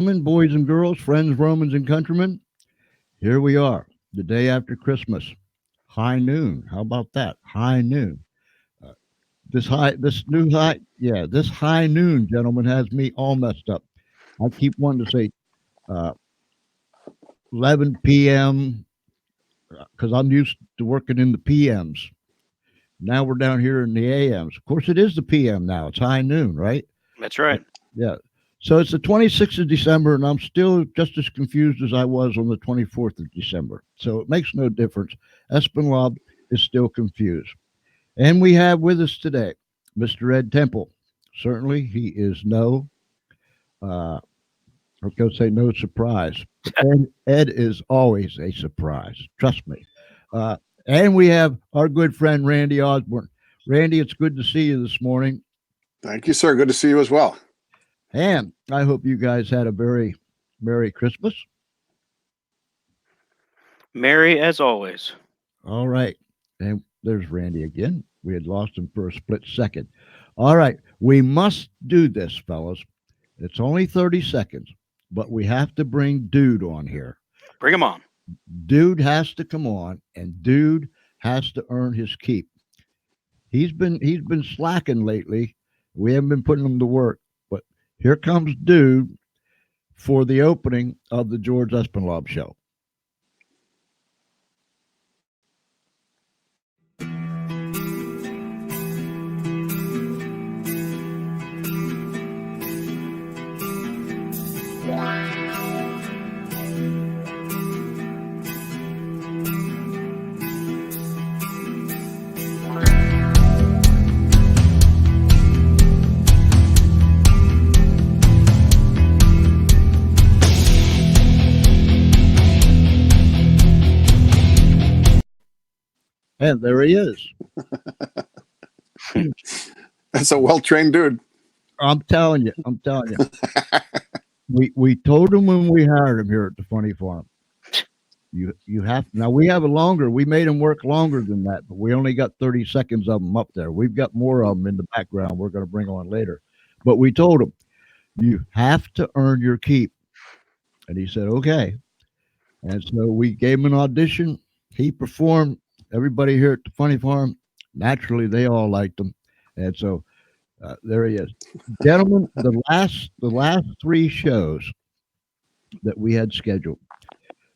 Gentlemen, boys and girls, friends, Romans, and countrymen, here we are, the day after Christmas. High noon. How about that? High noon. Uh, this high noon, gentlemen, has me all messed up. I keep wanting to say uh, 11 p.m. because I'm used to working in the p.m.s. Now we're down here in the a.m.s. Of course, it is the p.m. now. It's high noon, right? That's right. Yeah. So it's the 26th of December, and I'm still just as confused as I was on the 24th of December. So it makes no difference. Espinlab is still confused. And we have with us today Mr. Ed Temple. Certainly, he is uh, I was going to say no surprise, but Ed is always a surprise. Trust me. Uh, and we have our good friend Randy Osborne. Randy, it's good to see you this morning. Thank you, sir. Good to see you as well. And I hope you guys had a very Merry Christmas. Merry as always. All right. And there's Randy again. We had lost him for a split second. All right. We must do this, fellas. It's only 30 seconds, but we have to bring Dude on here. Bring him on. Dude has to come on, and Dude has to earn his keep. He's been slacking lately. We haven't been putting him to work, but here comes Dude for the opening of the George Espinlab show. And there he is. That's a well-trained dude. I'm telling you. I'm telling you. We told him when we hired him here at the Funny Farm. You have now we have a longer. We made him work longer than that, but we only got 30 seconds of them up there. We've got more of them in the background. We're going to bring on later, but we told him you have to earn your keep, and he said okay. And so we gave him an audition. He performed. Everybody here at the Funny Farm, naturally, they all liked him, and so there he is, gentlemen. The last three shows that we had scheduled.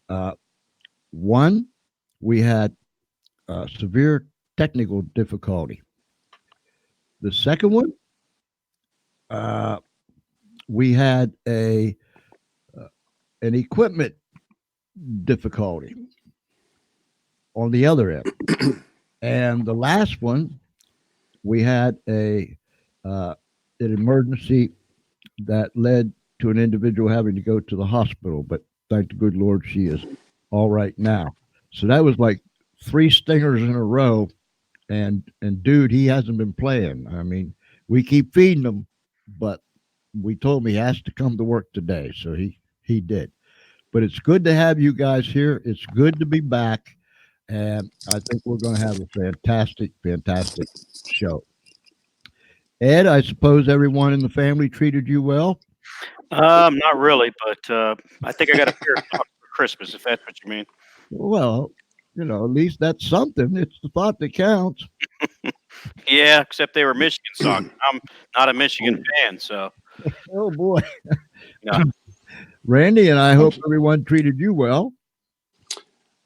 Uh, One, we had severe technical difficulty. The second one, uh, we had a an equipment difficulty on the other end, and the last one, we had a an emergency that led to an individual having to go to the hospital. But thank the good Lord, she is all right now. So that was like three stingers in a row, and dude, he hasn't been playing. I mean, we keep feeding him, but we told him he has to come to work today, so he did. But it's good to have you guys here. It's good to be back, and I think we're going to have a fantastic show. Ed, I suppose everyone in the family treated you well. Not really, but I think I got a pair of socks for Christmas, if that's what you mean. Well, at least that's something. It's the thought that counts. Yeah, except they were Michigan socks. I'm not a Oh, Michigan fan, so Oh boy, yeah. Randy, and I hope everyone treated you well.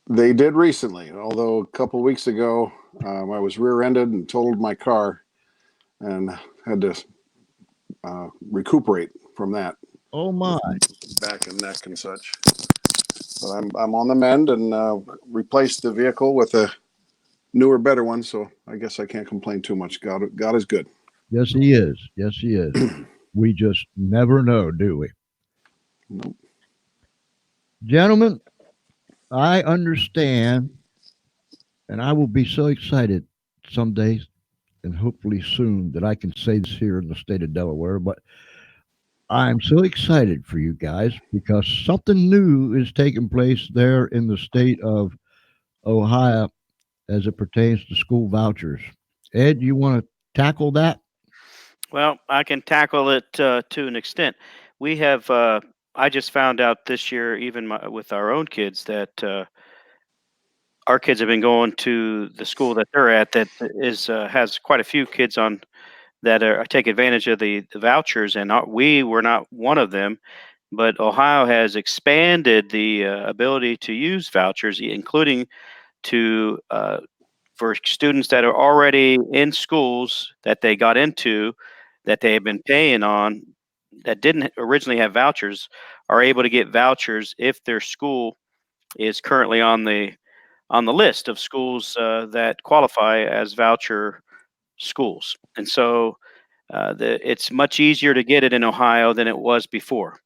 they did recently, although a couple of weeks ago, I was rear-ended and totaled my car and had to recuperate from that Oh my, with back and neck and such. But I'm on the mend and replaced the vehicle with a newer, better one. So I guess I can't complain too much. God is good. yes he is. Yes he is. We just never know, do we, Nope. gentlemen? I understand, and I will be so excited someday, and hopefully soon, that I can say this here in the state of Delaware. But I'm so excited for you guys because something new is taking place there in the state of Ohio as it pertains to school vouchers. Ed, you want to tackle that? Well, I can tackle it to an extent. We have I just found out this year, even with our own kids, that our kids have been going to the school that they're at that is has quite a few kids on that take advantage of the vouchers, and we were not one of them. But Ohio has expanded the ability to use vouchers, including to for students that are already in schools that they got into, that they have been paying on, that didn't originally have vouchers, are able to get vouchers if their school is currently on the list of schools that qualify as voucher schools. And so it's much easier to get it in Ohio than it was before.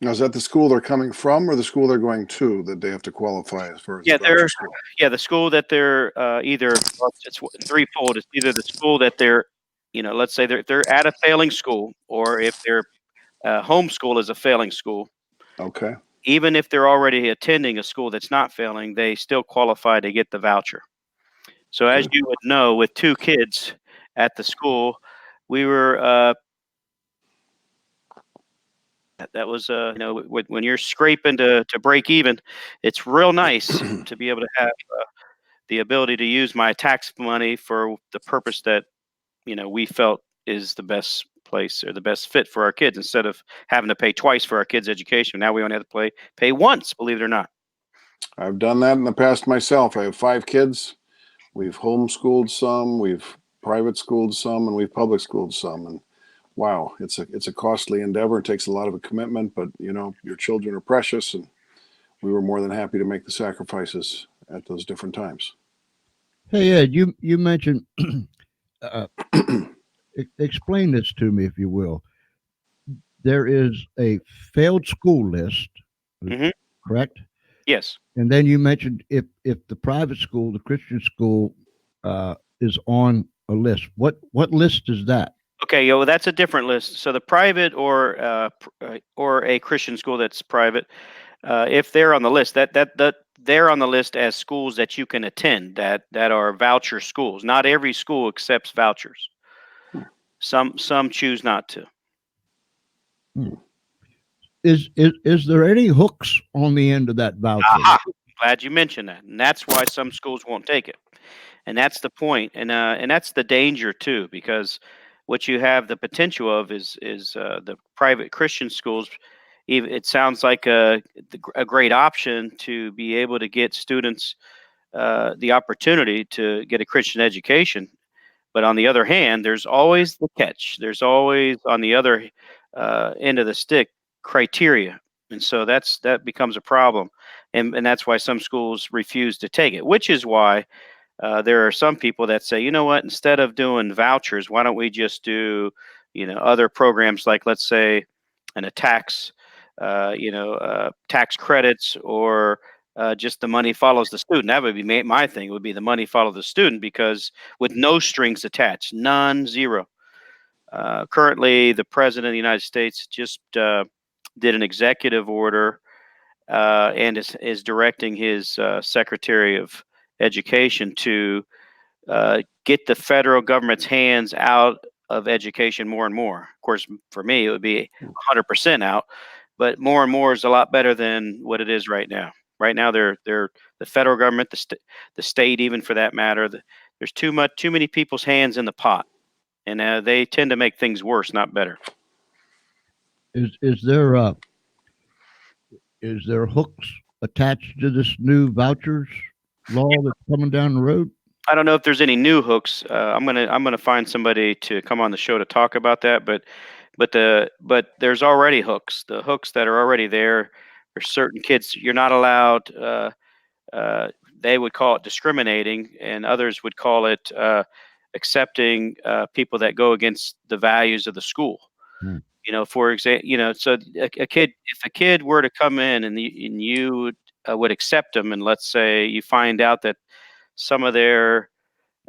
Now, is that the school they're coming from or the school they're going to that they have to qualify as far as Yeah, voucher school? yeah, the school that they're either, well, it's threefold. It's either the school that they're, let's say they're at a failing school, or if their home school is a failing school. Okay. Even if they're already attending a school that's not failing, they still qualify to get the voucher. So as Good. you would know, with two kids at the school, we were that was when you're scraping to break even, it's real nice to be able to have the ability to use my tax money for the purpose that we felt is the best place or the best fit for our kids, instead of having to pay twice for our kids' education. Now we only have to pay once, believe it or not. I've done that in the past myself. I have 5 kids. We've homeschooled some, we've private schooled some, and we've public schooled some. And wow, it's a costly endeavor. It takes a lot of a commitment, but your children are precious, and we were more than happy to make the sacrifices at those different times. Hey Ed, you mentioned uh, explain this to me if you will. There is a failed school list, Hmm. correct? Yes. And then you mentioned if the private school, the Christian school, is on a list. What list is that? Okay, well, that's a different list. So the private or a Christian school that's private, if they're on the list, that they're on the list as schools that you can attend that are voucher schools. Not every school accepts vouchers. Some choose not to. Hmm. Is there any hooks on the end of that voucher? Aha! Glad you mentioned that, and that's why some schools won't take it. And that's the point, and that's the danger too, because what you have the potential of is the private Christian schools. It sounds like a great option to be able to get students the opportunity to get a Christian education. But on the other hand, there's always the catch. There's always on the other end of the stick criteria, and so that becomes a problem, and that's why some schools refuse to take it. Which is why there are some people that say, you know what, instead of doing vouchers, why don't we just do, other programs like, let's say, a tax, tax credits, or just the money follows the student. That would be my thing. Would be the money follow the student, because with no strings attached, none, zero. Currently, the president of the United States just did an executive order and is directing his Secretary of Education to get the federal government's hands out of education more and more. Of course, for me, it would be 100% out, but more and more is a lot better than what it is right now. Right now, they're the federal government, the state, even for that matter. There's too many people's hands in the pot, and they tend to make things worse, not better. Is there hooks attached to this new vouchers law that's coming down the road? I don't know if there's any new hooks. I'm gonna find somebody to come on the show to talk about that. But there's already hooks. The hooks that are already there. There's certain kids you're not allowed. They would call it discriminating, and others would call it accepting people that go against the values of the school. Hmm. For example, so a kid, if a kid were to come in and you would accept them, and let's say you find out that some of their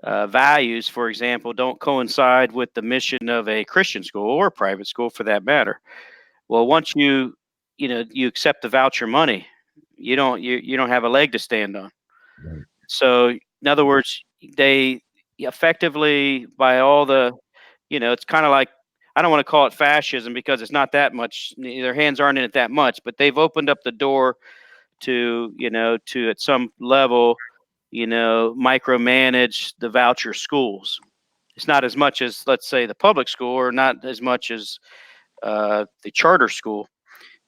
values, for example, don't coincide with the mission of a Christian school or a private school for that matter. Well, once you accept the voucher money, you don't have a leg to stand on. Right. So, in other words, they effectively, by all the, it's kind of like, I don't want to call it fascism because it's not that much. Their hands aren't in it that much, but they've opened up the door to, to at some level, micromanage the voucher schools. It's not as much as, let's say, the public school, or not as much as the charter school,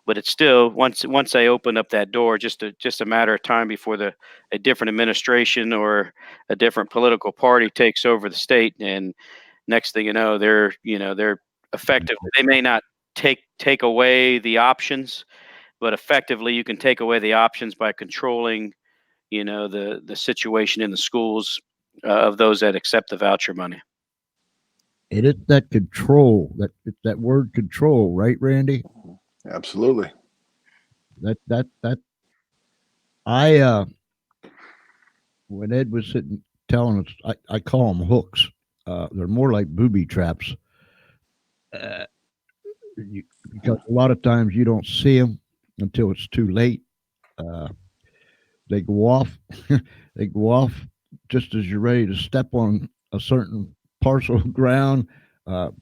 but it's still, once they open up that door, just a matter of time before a different administration or a different political party takes over the state, and next thing you know, they're effective. They may not take away the options, but effectively you can take away the options by controlling, the situation in the schools of those that accept the voucher money. It is that control, that word control, right, Randy? Absolutely. I when Ed was sitting telling us, I call them hooks. They're more like booby traps. Because a lot of times you don't see them until it's too late. They go off. They go off just as you're ready to step on a certain parcel of ground.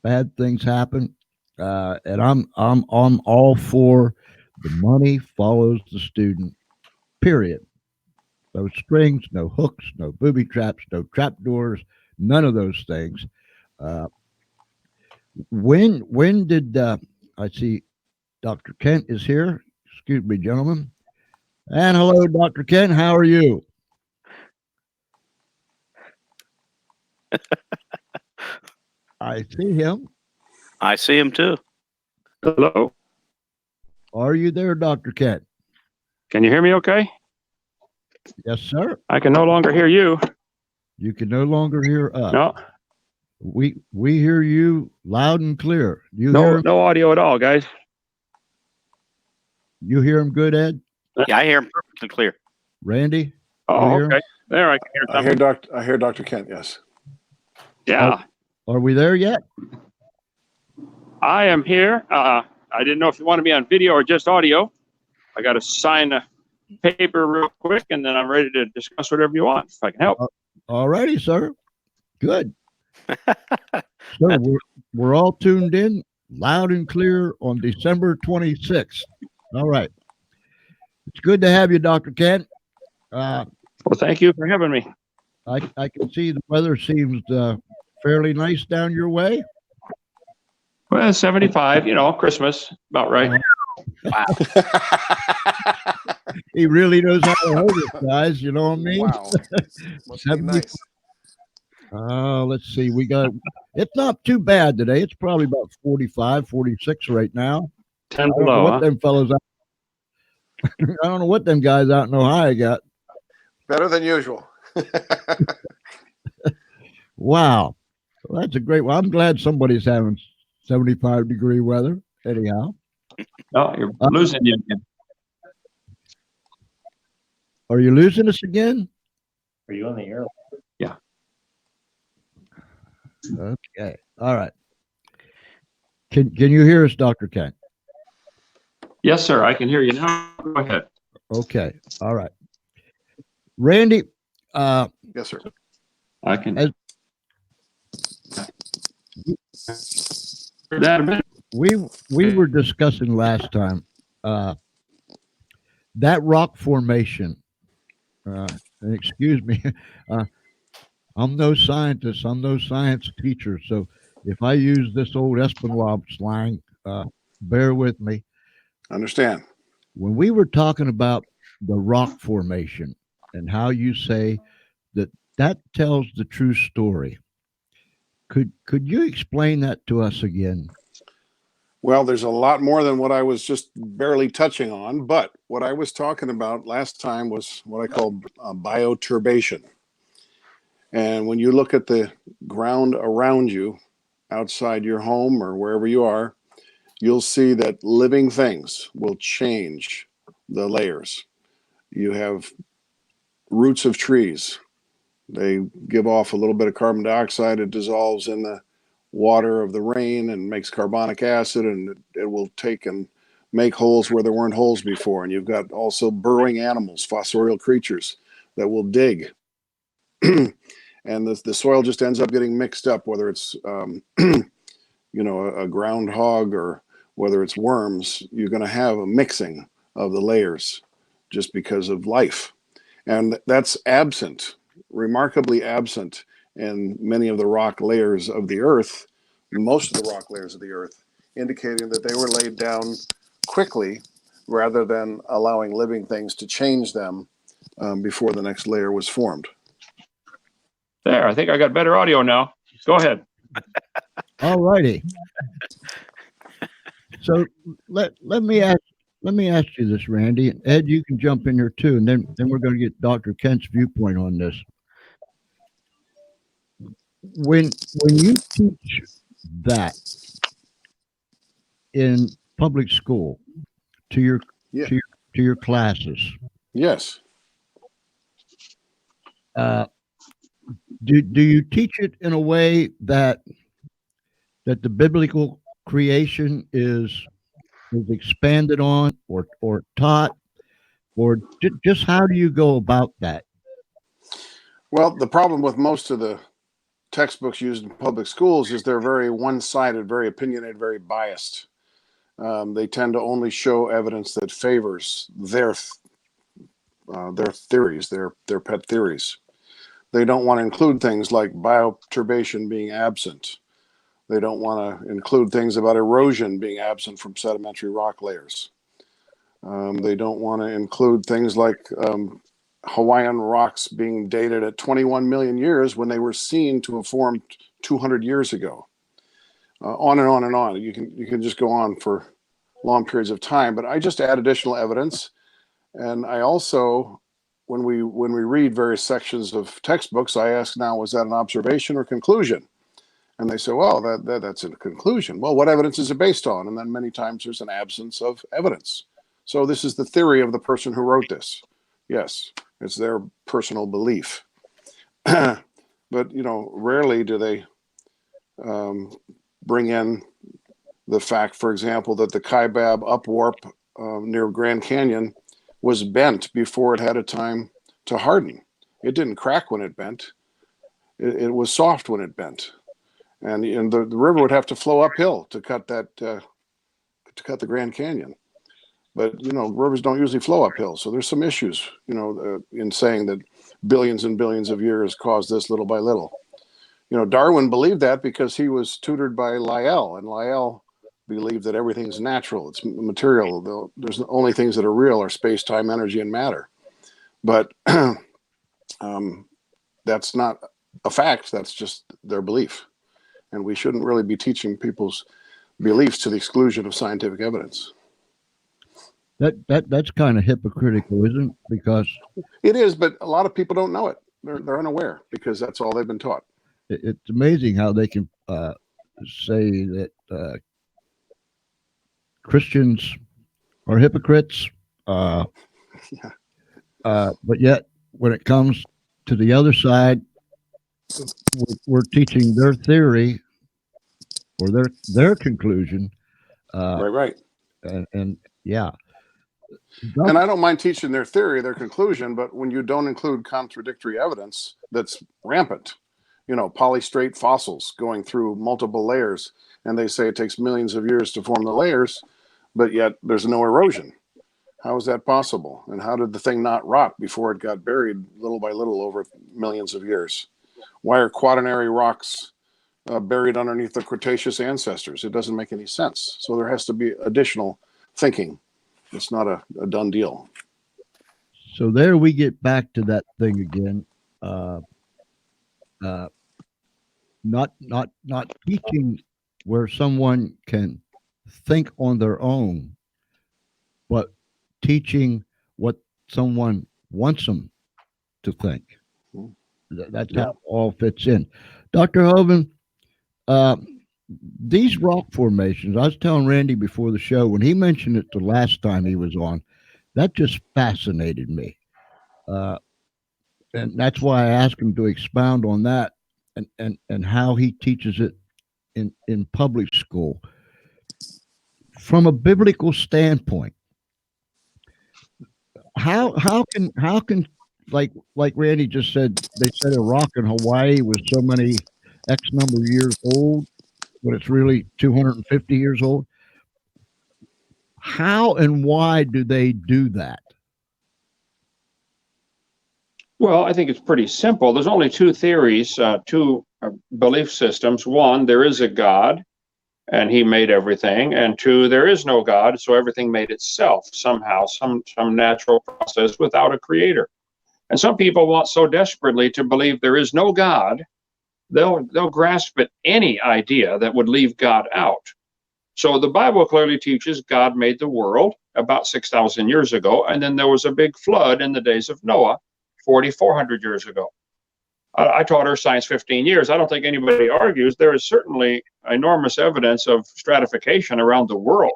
Bad things happen, and I'm all for the money follows the student. Period. No strings, no hooks, no booby traps, no trap doors, none of those things. When did I see Dr. Kent is here? Excuse me, gentlemen. And hello, Dr. Kent. How are you? I see him. I see him too. Hello. Are you there, Dr. Kent? Can you hear me okay? Yes, sir. I can no longer hear you. You can no longer hear us. No, We hear you loud and clear. You hear no audio at all, guys. you hear him good, Ed? Yeah, I hear him perfectly clear. Randy? Oh, hear okay. There, I can hear something. I hear Dr. Kent. Yes. Yeah, Are we there yet? I am here. I didn't know if you want to be on video or just audio. I got to sign a paper real quick, and then I'm ready to discuss whatever you want, if I can help. All righty, sir. Good. Sir, we're all tuned in loud and clear on December 26th. All right. It's good to have you, Dr. Kent. Well, thank you for having me. I can see the weather seems fairly nice down your way. Well, 75, Christmas, about right. Wow. He really knows how to hold it, guys. You know what I mean? Wow. Must be nice. Let's see. It's not too bad today. It's probably about 45, 46 right now. 10 I don't know below, what huh? them fellows I don't know what them guys out in Ohio got. Better than usual. Wow. Well, that's a great one. I'm glad somebody's having 75-degree weather. Anyhow. No, you're losing you again. Are you losing us again? Are you on the air? Yeah. Okay. All right. Can you hear us, Dr. Kent? Yes, sir. I can hear you now. Go ahead. Okay. All right. Randy, Yes, sir. I can. As- That a minute. we were discussing last time that rock formation. And excuse me, I'm no scientist. I'm no science teacher. So if I use this old Espanola slang, bear with me. Understand. When we were talking about the rock formation and how you say that tells the true story, could you explain that to us again? Well, there's a lot more than what I was just barely touching on, but what I was talking about last time was what I call bioturbation. And when you look at the ground around you, outside your home or wherever you are, you'll see that living things will change the layers. You have roots of trees. They give off a little bit of carbon dioxide. It dissolves in the water of the rain and makes carbonic acid, and it will take and make holes where there weren't holes before. And you've got also burrowing animals, fossorial creatures that will dig. And the soil just ends up getting mixed up, whether it's a groundhog or whether it's worms, you're going to have a mixing of the layers just because of life. And that's absent, remarkably absent in many of the rock layers of the earth, most of the rock layers of the earth, indicating that they were laid down quickly rather than allowing living things to change them before the next layer was formed. There, I think I got better audio now. Go ahead. All righty. So let me ask you this, Randy. And Ed, you can jump in here too, and then we're going to get Dr. Kent's viewpoint on this. When you teach that in public school to your Yeah. to your classes, Yes. do you teach it in a way that the biblical creation is expanded on or taught, or just how do you go about that? Well, the problem with most of the textbooks used in public schools is they're very one-sided, very opinionated, very biased. They tend to only show evidence that favors their theories, their pet theories. They don't want to include things like bioturbation being absent. They don't want to include things about erosion being absent from sedimentary rock layers. They don't want to include things like Hawaiian rocks being dated at 21 million years when they were seen to have formed 200 years ago. On and on and on. You can just go on for long periods of time. But I just add additional evidence, and I also, when we read various sections of textbooks, I ask now, was that an observation or conclusion? And they say, well, that's a conclusion. Well, what evidence is it based on? And then many times there's an absence of evidence. So this is the theory of the person who wrote this. Yes, it's their personal belief. But, rarely do they bring in the fact, for example, that the Kaibab upwarp near Grand Canyon was bent before it had a time to harden. It didn't crack when it bent. It was soft when it bent. And the river would have to flow uphill to cut that to cut the Grand Canyon. But rivers don't usually flow uphill, so there's some issues in saying that billions and billions of years caused this little by little. Darwin believed that because he was tutored by Lyell, and Lyell believed that everything's natural, it's material. There's the only things that are real are space, time, energy, and matter. But that's not a fact. That's just their belief. And we shouldn't really be teaching people's beliefs to the exclusion of scientific evidence. That's kind of hypocritical, isn't it? Because it is, but a lot of people don't know it. They're unaware because that's all they've been taught. It's amazing how they can say that Christians are hypocrites, but yet when it comes to the other side, we're teaching their theory or their conclusion. Right. And yeah. And I don't mind teaching their theory, their conclusion, but when you don't include contradictory evidence that's rampant, polystrate fossils going through multiple layers, and they say it takes millions of years to form the layers, but yet there's no erosion. How is that possible? And how did the thing not rot before it got buried little by little over millions of years? Why are quaternary rocks buried underneath the Cretaceous ancestors? It doesn't make any sense. So there has to be additional thinking. It's not a done deal. So there we get back to that thing again. Not teaching where someone can think on their own, but teaching what someone wants them to think. That's how it all fits in. Dr. Hovind, these rock formations, I was telling Randy before the show, when he mentioned it the last time he was on, that just fascinated me. And that's why I asked him to expound on that and how he teaches it in public school. From a biblical standpoint, how can like Randy just said, they said a rock in Hawaii was so many X number of years old. but it's really 250 years old. How and why do they do that? Well, I think it's pretty simple. There's only two theories, two belief systems. One, there is a God and he made everything. And two, there is no God, so everything made itself somehow, some natural process without a creator. And some people want so desperately to believe there is no God, they'll grasp at any idea that would leave God out. So the Bible clearly teaches God made the world about 6,000 years ago, and then there was a big flood in the days of Noah, 4,400 years ago. I taught Earth Science 15 years. I don't think anybody argues. There is certainly enormous evidence of stratification around the world.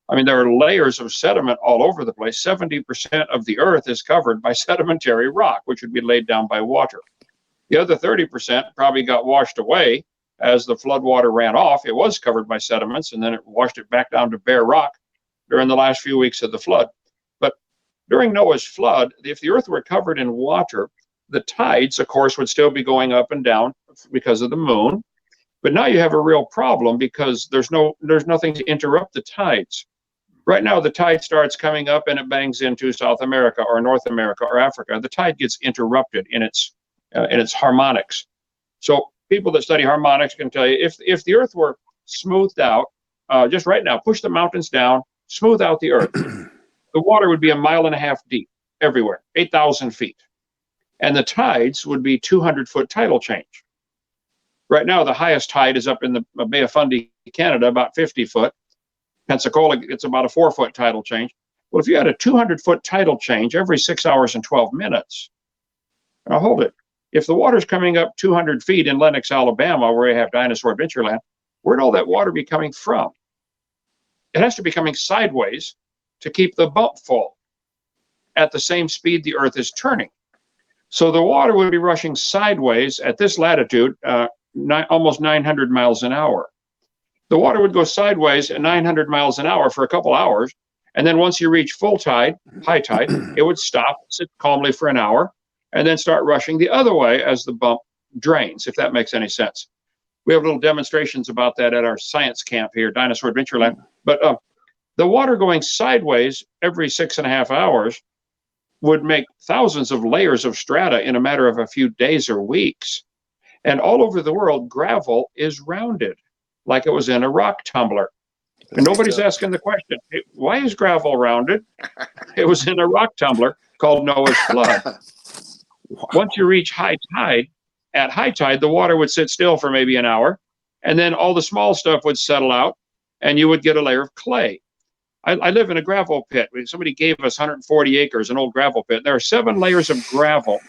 I mean, there are layers of sediment all over the place. 70% of the Earth is covered by sedimentary rock, which would be laid down by water. The other 30% probably got washed away as the flood water ran off. It was covered by sediments, and then it washed it back down to bare rock during the last few weeks of the flood. But during Noah's flood, if the Earth were covered in water, the tides, of course, would still be going up and down because of the moon. But now you have a real problem because there's nothing to interrupt the tides. Right now, the tide starts coming up and it bangs into South America or North America or Africa. The tide gets interrupted in its harmonics. So people that study harmonics can tell you if the Earth were smoothed out, just right now, push the mountains down, smooth out the Earth, the water would be 1.5 miles deep everywhere, 8,000 feet. And the tides would be 200-foot tidal change. Right now, the highest tide is up in the Bay of Fundy, Canada, about 50 foot. Pensacola, it's about a 4-foot tidal change. Well, if you had a 200-foot tidal change every 6 hours and 12 minutes, now hold it. If the water's coming up 200 feet in Lenox, Alabama, where you have Dinosaur Adventureland, where'd all that water be coming from? It has to be coming sideways to keep the bump full at the same speed the Earth is turning. So the water would be rushing sideways at this latitude, almost 900 miles an hour. The water would go sideways at 900 miles an hour for a couple hours. And then once you reach full tide, high tide, it would stop, sit calmly for an hour, and then start rushing the other way as the bump drains, if that makes any sense. We have little demonstrations about that at our science camp here, Dinosaur Adventureland. But the water going sideways every 6.5 hours would make thousands of layers of strata in a matter of a few days or weeks. And all over the world, gravel is rounded, like it was in a rock tumbler. And nobody's asking the question, hey, why is gravel rounded? It was in a rock tumbler called Noah's flood. Wow. Once you reach high tide, at high tide, the water would sit still for maybe an hour, and then all the small stuff would settle out, and you would get a layer of clay. I live in a gravel pit. Somebody gave us 140 acres, an old gravel pit. There are 7 layers of gravel.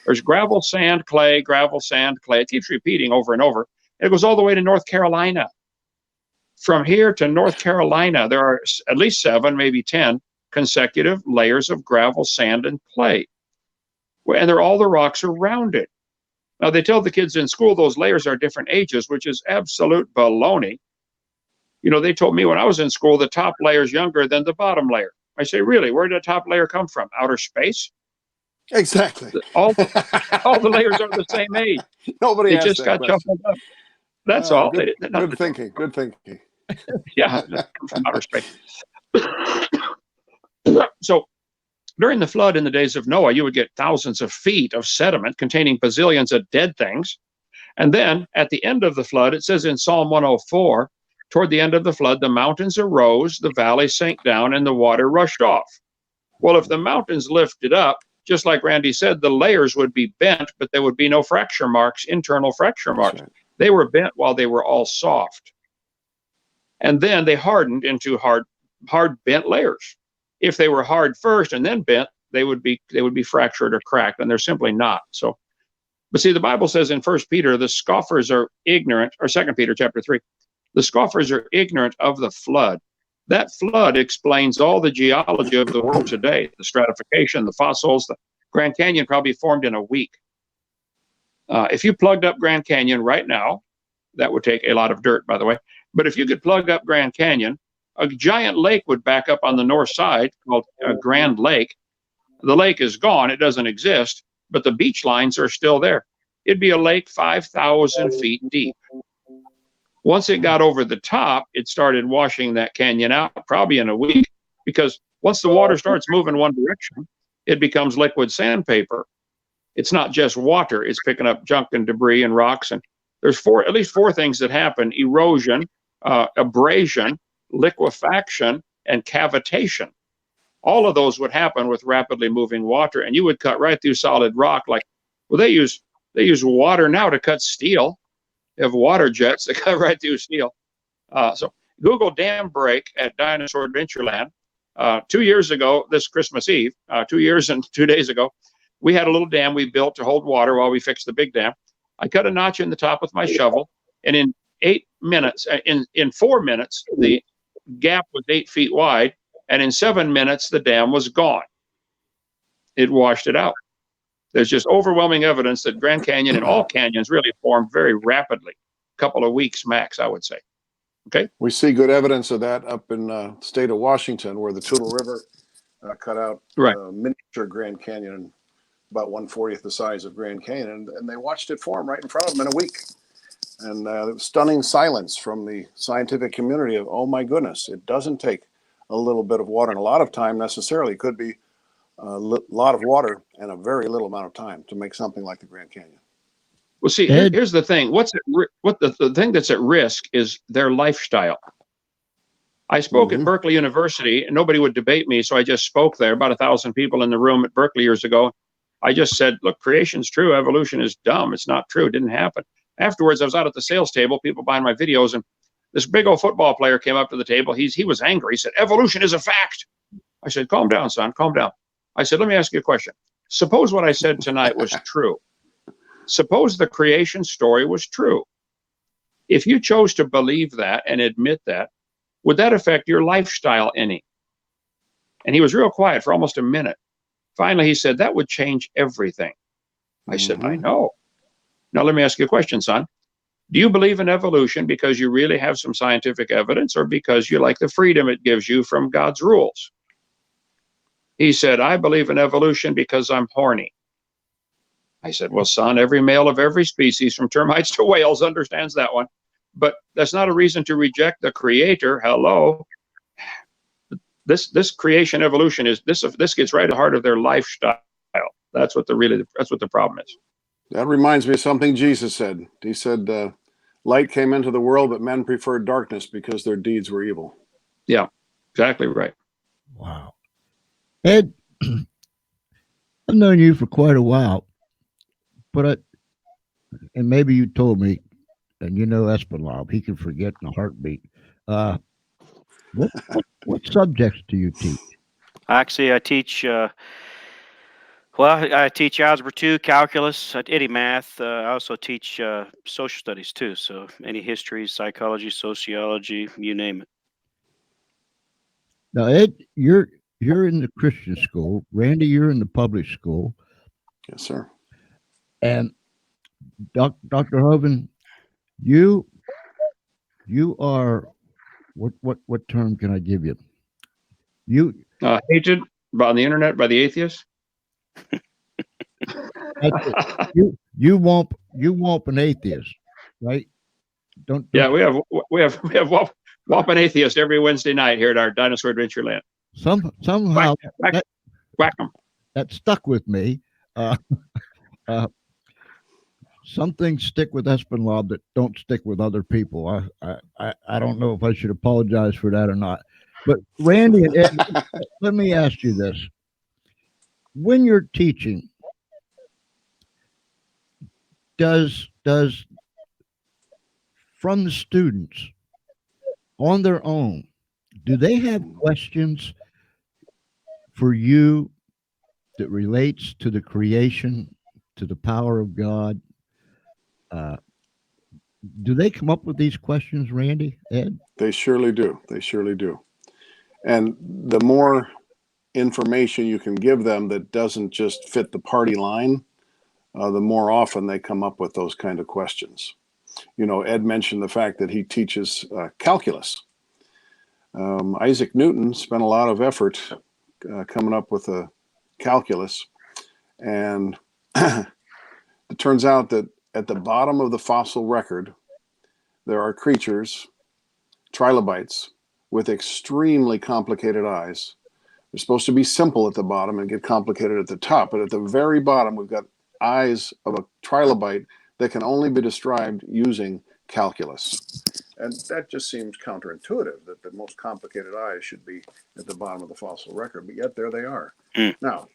There's gravel, sand, clay, gravel, sand, clay. It keeps repeating over and over. It goes all the way to North Carolina. From here to North Carolina, there are at least 7, maybe 10 consecutive layers of gravel, sand, and clay. And all the rocks are rounded. Now, they tell the kids in school those layers are different ages, which is absolute baloney. You know, they told me when I was in school, the top layer is younger than the bottom layer. I say, really? Where did the top layer come from? Outer space? Exactly. All the layers are the same age. Nobody They just got shuffled up. That's all. Good, good thinking. Good thinking. Yeah, from outer space. So during the flood in the days of Noah, you would get thousands of feet of sediment containing bazillions of dead things. And then at the end of the flood, it says in Psalm 104, toward the end of the flood, the mountains arose, the valleys sank down, and the water rushed off. Well, if the mountains lifted up, just like Randy said, the layers would be bent, but there would be no fracture marks, internal fracture marks. Right. They were bent while they were all soft. And then they hardened into hard bent layers. If they were hard first and then bent, they would be fractured or cracked, and they're simply not. So, but see, the Bible says in 1 Peter, the scoffers are ignorant, or 2 Peter chapter 3, the scoffers are ignorant of the flood. That flood explains all the geology of the world today, the stratification, the fossils. The Grand Canyon probably formed in a week. If you plugged up Grand Canyon right now, that would take a lot of dirt, by the way. But if you could plug up Grand Canyon, a giant lake would back up on the north side called Grand Lake. The lake is gone. It doesn't exist, but the beach lines are still there. It'd be a lake 5,000 feet deep. Once it got over the top, it started washing that canyon out probably in a week, because once the water starts moving one direction, it becomes liquid sandpaper. It's not just water, it's picking up junk and debris and rocks. And there's at least four things that happen: erosion, abrasion, liquefaction, and cavitation. All of those would happen with rapidly moving water, and you would cut right through solid rock. Like, well, they use water now to cut steel. They have water jets that cut right through steel. So Google dam break at Dinosaur Adventureland. 2 years ago, this Christmas Eve, 2 years and 2 days ago, we had a little dam we built to hold water while we fixed the big dam. I cut a notch in the top with my shovel, and in 8 minutes, in 4 minutes, the gap was 8 feet wide, and in 7 minutes, the dam was gone. It washed it out. There's just overwhelming evidence that Grand Canyon and all canyons really formed very rapidly, a couple of weeks max, I would say. Okay. We see good evidence of that up in the state of Washington, where the Toutle River cut out Right. Miniature Grand Canyon, about 1/40th the size of Grand Canyon, and they watched it form right in front of them in a week. And there was stunning silence from the scientific community of, oh my goodness, it doesn't take a little bit of water and a lot of time necessarily. It could be a lot of water and a very little amount of time to make something like the Grand Canyon. Well, see, Ed? here's the thing. The thing that's at risk is their lifestyle. I spoke at Mhm. Berkeley University, and nobody would debate me, so I just spoke there. About 1,000 people in the room at Berkeley years ago. I just said, look, creation's true, evolution is dumb. It's not true. It didn't happen. Afterwards, I was out at the sales table, people buying my videos, and this big old football player came up to the table. He was angry. He said, evolution is a fact. I said, calm down, son, calm down. I said, let me ask you a question. Suppose what I said tonight was true. Suppose the creation story was true. If you chose to believe that and admit that, would that affect your lifestyle any? And he was real quiet for almost a minute. Finally, he said, that would change everything. I said, I Mhm. know. Now, let me ask you a question, son. Do you believe in evolution because you really have some scientific evidence, or because you like the freedom it gives you from God's rules? He said, I believe in evolution because I'm horny. I said, well, son, every male of every species, from termites to whales, understands that one. But that's not a reason to reject the creator. Hello. This creation evolution is this gets right at the heart of their lifestyle. That's what the problem is. That reminds me of something Jesus said. He said, light came into the world, but men preferred darkness because their deeds were evil. Yeah, exactly right. Wow. Ed, I've known you for quite a while, but and maybe you told me, and you know Espinal, he can forget in a heartbeat. What subjects do you teach? Actually, I teach. I teach Algebra 2, Calculus, any math. I also teach social studies too. So any history, psychology, sociology, you name it. Now, Ed, you're in the Christian school. Randy, you're in the public school. Yes, sir. And Dr. Hoven, you are what term can I give you? You Hated on the internet by the atheists. you womp an atheist, right? Don't Yeah, we have whopping atheist every Wednesday night here at our Dinosaur Adventureland. somehow Whack 'em. that stuck with me. Some things stick with Espinal that don't stick with other people. I don't know if I should apologize for that or not. But Randy and Ed, let me ask you this. When you're teaching, does from the students on their own, do they have questions for you that relates to the creation, to the power of God? Do they come up with these questions, Randy, Ed? They surely do. They surely do. And the more information you can give them that doesn't just fit the party line, the more often they come up with those kind of questions. You know, Ed mentioned the fact that he teaches calculus. Isaac Newton spent a lot of effort coming up with a calculus. And it turns out that at the bottom of the fossil record, there are creatures, trilobites, with extremely complicated eyes. They're supposed to be simple at the bottom and get complicated at the top, but at the very bottom, we've got eyes of a trilobite that can only be described using calculus. And that just seems counterintuitive, that the most complicated eyes should be at the bottom of the fossil record, but yet there they are. Now,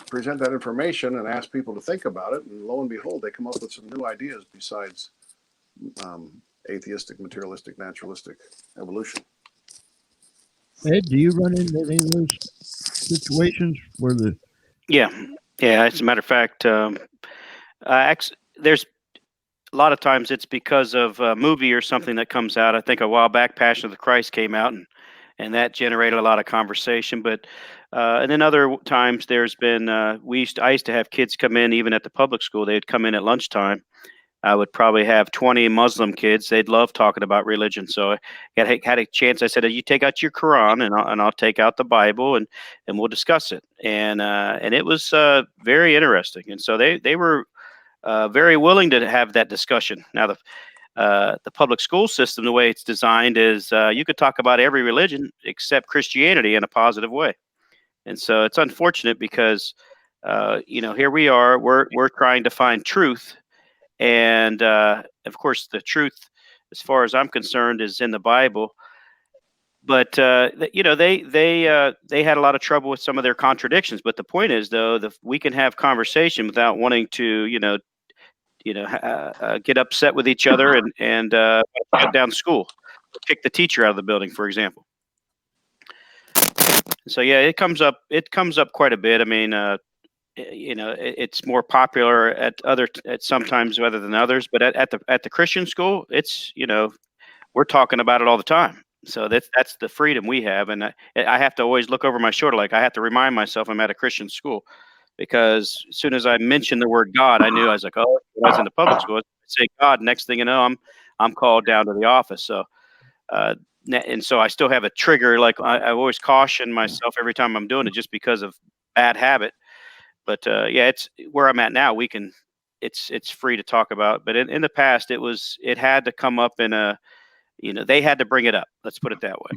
present that information and ask people to think about it, and lo and behold, they come up with some new ideas besides atheistic, materialistic, naturalistic evolution. Ed, do you run into any of those situations where the Yeah. As a matter of fact, there's a lot of times it's because of a movie or something that comes out. I think a while back, Passion of the Christ came out, and that generated a lot of conversation. But and then other times there's been I used to have kids come in even at the public school. They'd come in at lunchtime. I would probably have 20 Muslim kids. They'd love talking about religion. So I had a chance. I said, "You take out your Quran, and I'll take out the Bible, and we'll discuss it." And it was very interesting. And so they were very willing to have that discussion. Now the public school system, the way it's designed, is you could talk about every religion except Christianity in a positive way. And so it's unfortunate because here we are. We're trying to find truth. And of course, the truth, as far as I'm concerned, is in the Bible. But they had a lot of trouble with some of their contradictions. But the point is, though, we can have conversation without wanting to, get upset with each other and shut down school, kick the teacher out of the building, for example. So yeah, it comes up quite a bit. I mean. It's more popular at sometimes rather than others, but at the Christian school, it's we're talking about it all the time. So that's the freedom we have, and I have to always look over my shoulder, like I have to remind myself I'm at a Christian school, because as soon as I mentioned the word God, I knew. I was like, oh, when I was in the public school, I say God, next thing you know, I'm called down to the office. So and so I still have a trigger. Like I always caution myself every time I'm doing it, just because of bad habit. But it's where I'm at now. It's free to talk about. But in the past, it had to come up in they had to bring it up. Let's put it that way.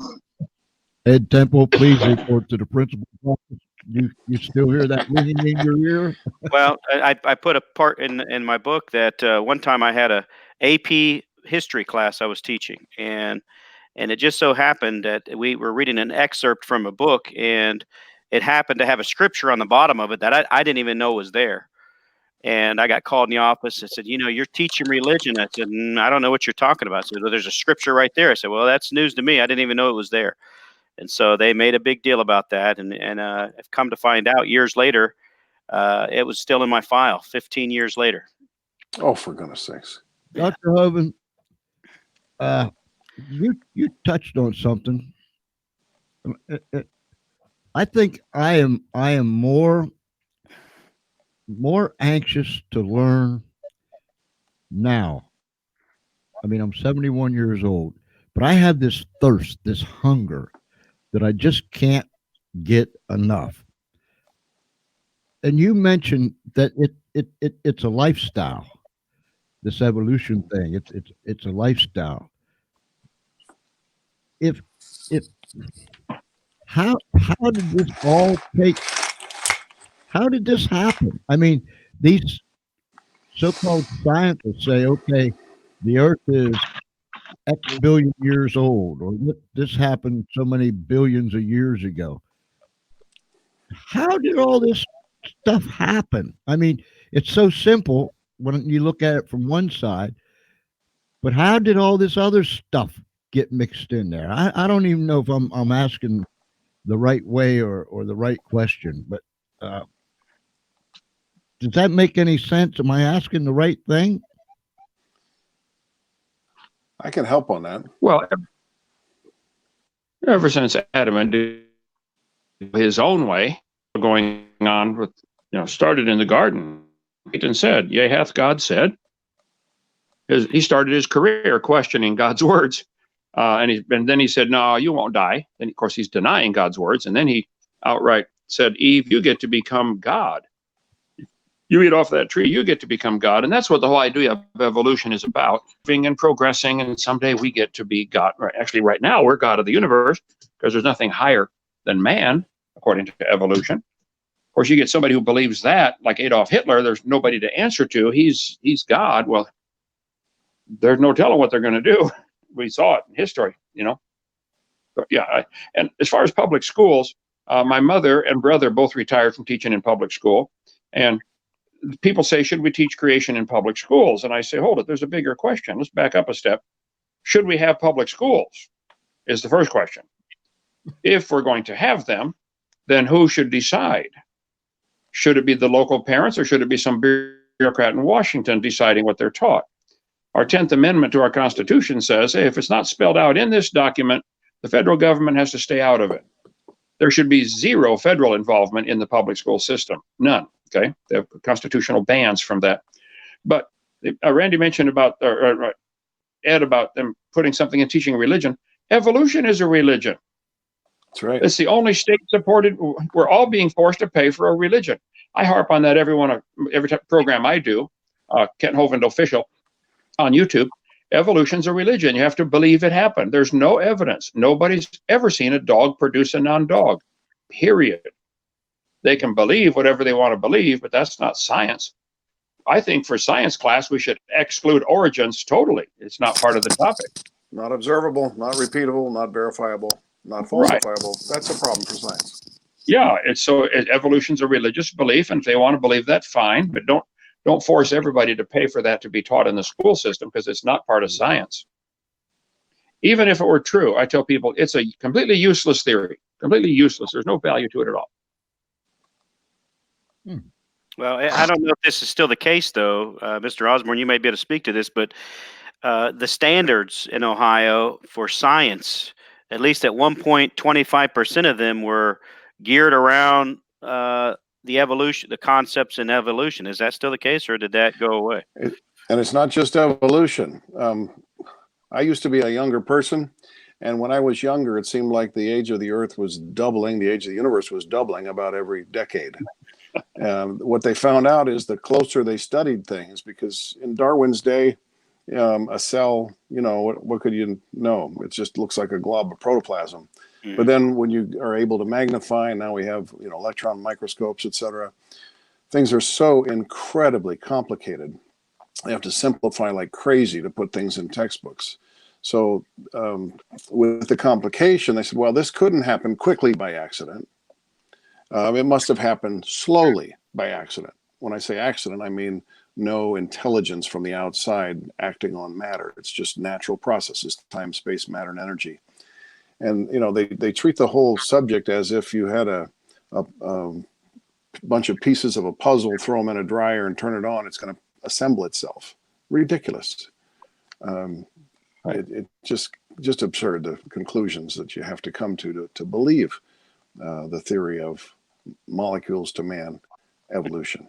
Ed Temple, please report to the principal's office. You still hear that ringing in your ear? Well, I put a part in my book that one time I had a AP history class I was teaching, and it just so happened that we were reading an excerpt from a book, and it happened to have a scripture on the bottom of it that I didn't even know was there. And I got called in the office and said, you're teaching religion. I said, I don't know what you're talking about. I said, well, there's a scripture right there. I said, well, that's news to me. I didn't even know it was there. And so they made a big deal about that. And I've come to find out years later, it was still in my file 15 years later. Oh, for goodness sakes. Dr. Hovind, you touched on something. I think I am more anxious to learn now. I mean, I'm 71 years old, but I have this thirst, this hunger that I just can't get enough. And you mentioned that it's a lifestyle. This evolution thing, it's a lifestyle. How did this all take? How did this happen? I mean, these so-called scientists say, okay, the Earth is X billion years old, or this happened so many billions of years ago. How did all this stuff happen? I mean, it's so simple when you look at it from one side, but how did all this other stuff get mixed in there? I don't even know if I'm asking the right way or the right question, but does that make any sense? Am I asking the right thing? I can help on that. Well, ever since Adam and his own way going on with, started in the garden, and said, yea, hath God said. He started his career questioning God's words. And then he said, no, you won't die. And of course, he's denying God's words. And then he outright said, Eve, you get to become God. You eat off that tree, you get to become God. And that's what the whole idea of evolution is about, moving and progressing. And someday we get to be God. Right? Actually, right now, we're God of the universe because there's nothing higher than man, according to evolution. Of course, you get somebody who believes that, like Adolf Hitler, there's nobody to answer to. He's God. Well, there's no telling what they're going to do. We saw it in history, But yeah, and as far as public schools, my mother and brother both retired from teaching in public school. And people say, should we teach creation in public schools? And I say, hold it, there's a bigger question. Let's back up a step. Should we have public schools? Is the first question. If we're going to have them, then who should decide? Should it be the local parents or should it be some bureaucrat in Washington deciding what they're taught? Our 10th Amendment to our Constitution says, hey, if it's not spelled out in this document, the federal government has to stay out of it. There should be zero federal involvement in the public school system. None. Okay. They have constitutional bans from that. But Randy mentioned about, or Ed, about them putting something in teaching religion. Evolution is a religion. That's right. It's the only state-supported. We're all being forced to pay for a religion. I harp on that every program I do. Kent Hovind Official on YouTube. Evolution's a religion. You have to believe it happened. There's no evidence. Nobody's ever seen a dog produce a non-dog. Period. They can believe whatever they want to believe, but that's not science. I think for science class we should exclude origins totally. It's not part of the topic. Not observable, not repeatable, not verifiable, not falsifiable. Right. That's a problem for science. Yeah, evolution's a religious belief, and if they want to believe that, fine. But don't force everybody to pay for that to be taught in the school system because it's not part of science. Even if it were true, I tell people it's a completely useless theory. Completely useless. There's no value to it at all. Well, I don't know if this is still the case, though. Mr. Osborne, you may be able to speak to this, but the standards in Ohio for science, at least at one point, 25% of them were geared around the evolution, the concepts in evolution. Is that still the case, or did that go away? And it's not just evolution. I used to be a younger person, and when I was younger, it seemed like the age of the Earth was doubling, the age of the universe was doubling about every decade. What they found out is the closer they studied things, because in Darwin's day, a cell, what could you know? It just looks like a glob of protoplasm. Mm-hmm. But then when you are able to magnify, and now we have, electron microscopes, etc., things are so incredibly complicated. They have to simplify like crazy to put things in textbooks. So with the complication, they said, well, this couldn't happen quickly by accident. It must have happened slowly by accident. When I say accident, I mean no intelligence from the outside acting on matter. It's just natural processes, time, space, matter, and energy. And, they treat the whole subject as if you had a bunch of pieces of a puzzle, throw them in a dryer and turn it on, it's going to assemble itself. Ridiculous. It just absurd, the conclusions that you have to come to believe the theory of molecules to man evolution.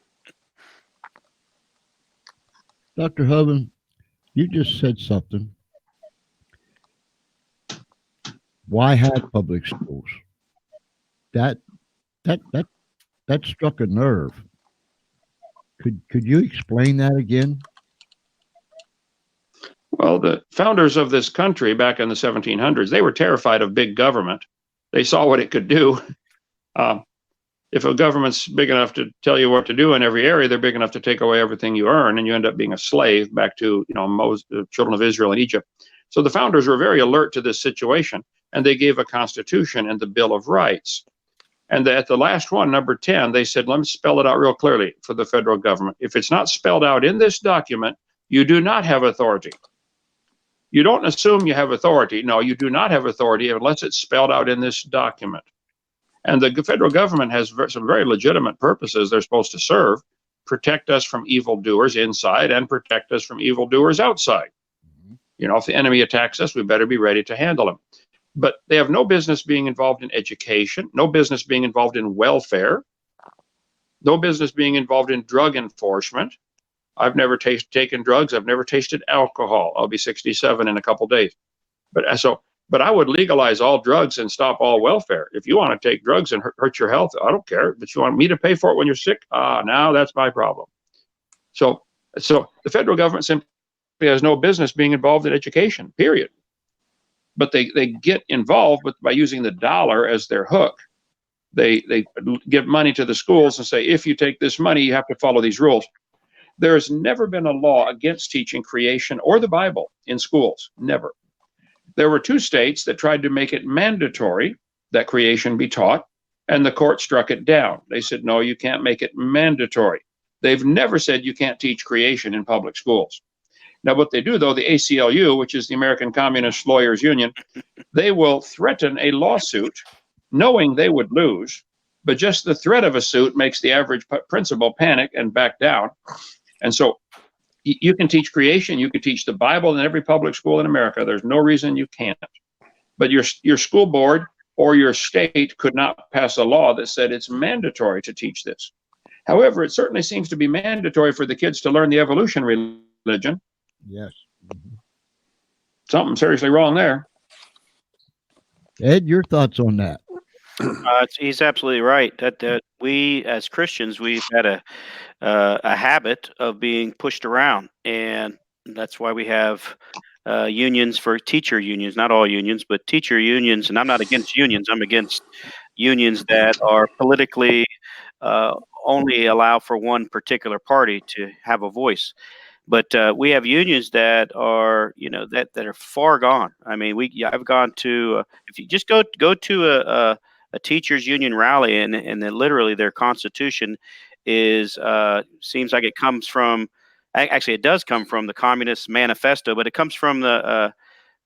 Dr. Hovind, you just said something. Why have public schools? That struck a nerve. Could you explain that again? Well, the founders of this country back in the 1700s, they were terrified of big government. They saw what it could do. If a government's big enough to tell you what to do in every area, they're big enough to take away everything you earn, and you end up being a slave back to the children of Israel in Egypt. So the founders were very alert to this situation, and they gave a constitution and the Bill of Rights. And at the last one, number 10, they said, let me spell it out real clearly for the federal government. If it's not spelled out in this document, you do not have authority. You don't assume you have authority. No, you do not have authority unless it's spelled out in this document. And the federal government has some very legitimate purposes they're supposed to serve: protect us from evildoers inside and protect us from evildoers outside. If the enemy attacks us, we better be ready to handle him. But they have no business being involved in education, no business being involved in welfare, no business being involved in drug enforcement. I've never taken drugs. I've never tasted alcohol. I'll be 67 in a couple days. But so But I would legalize all drugs and stop all welfare. If you want to take drugs and hurt your health, I don't care. But you want me to pay for it when you're sick? Now that's my problem. So the federal government simply has no business being involved in education, period. But they get involved by using the dollar as their hook. They give money to the schools and say, if you take this money, you have to follow these rules. There's never been a law against teaching creation or the Bible in schools. Never. There were 2 states that tried to make it mandatory that creation be taught, and the court struck it down. They said, no, you can't make it mandatory. They've never said you can't teach creation in public schools. Now, what they do, though, the ACLU, which is the American Communist Lawyers Union, they will threaten a lawsuit knowing they would lose, but just the threat of a suit makes the average principal panic and back down. And so you can teach creation, you can teach the Bible in every public school in America. There's no reason you can't. But your school board or your state could not pass a law that said it's mandatory to teach this. However, it certainly seems to be mandatory for the kids to learn the evolution religion. Yes. Something seriously wrong there. Ed, your thoughts on that? He's absolutely right. That we as Christians, we've had a habit of being pushed around, and that's why we have unions for teacher unions. Not all unions, but teacher unions. And I'm not against unions. I'm against unions that are politically only allow for one particular party to have a voice. But we have unions that are, that are far gone. I mean, I've gone to if you just go to a teachers union rally, and then literally their constitution is seems like it comes from, actually it does come from the Communist Manifesto, but it comes from the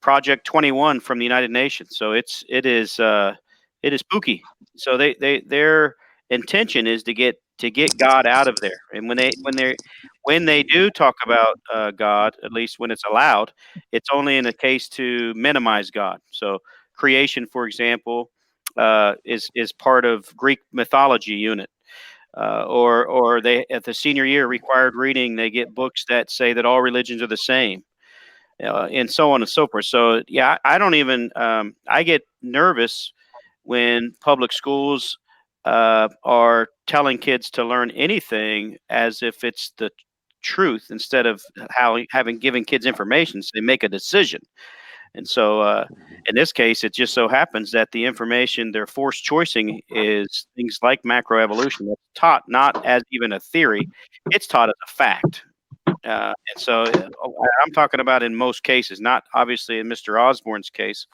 Project 21 from the United Nations. So it is spooky. So their intention is to get God out of there. And when they do talk about God, at least when it's allowed, it's only in a case to minimize God. So creation, for example, is part of Greek mythology unit, or they at the senior year required reading, they get books that say that all religions are the same, and so on and so forth. So yeah, I don't even I get nervous when public schools are telling kids to learn anything as if it's the truth, instead of giving kids information so they make a decision. And so in this case, it just so happens that the information they're forced choicing is things like macroevolution. That's taught not as even a theory, it's taught as a fact. And so I'm talking about in most cases, not obviously in Mr. Osborne's case,